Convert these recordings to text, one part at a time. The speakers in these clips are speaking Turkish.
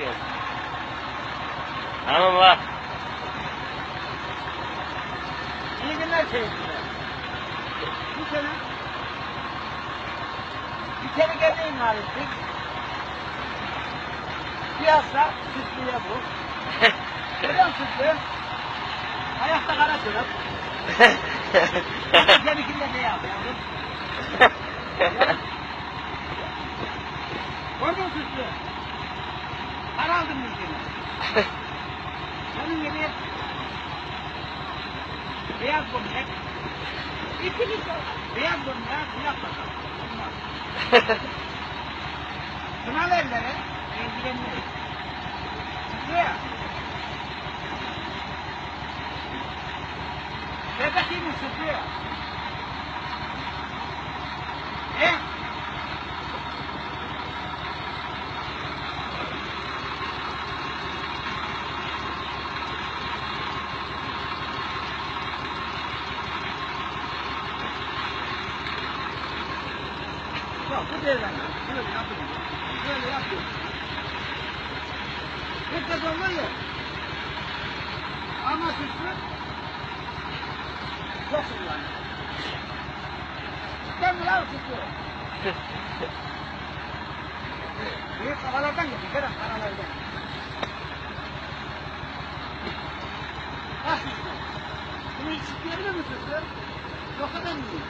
Yok. Tamam bak. İyi günler seyirciler. Bu sene bir kere gelmeyi mal ettik. Piyasa sütlüye bu. Neden sütlü? Ayakta kara çorap. Senikinde ne yapıyordun? Gördün sütlü. Para aldın mı seni? Senin gibi beyaz gömlek. Beyaz gömlek, siyah bakalım. Olmaz. Sınav elleri, eldivenleri. Sütlü ya. Şerbet iyi mi sütlü ya? Bak bu devran. Şöyle yapıyorum. Şöyle yapıyorum. Bir de böyle. Ama sütlü. Çok kullanıyor. Sen mi lan sütlü? Büyük kafalardan getir. Kerem karalardan. Ah sütlü. Bunu hiç isteyebilir mi sütlü? Yoksa ben miyim?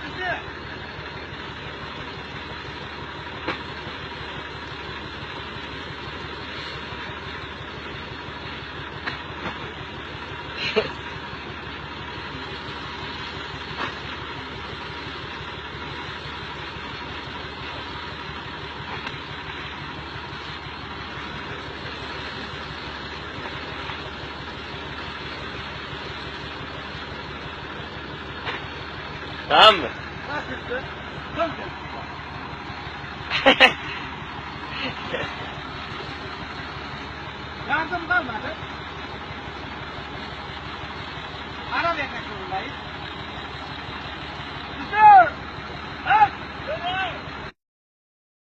Sütlü. Tamam mı? Ah sütlü. Son kez. Yardım kalmadı.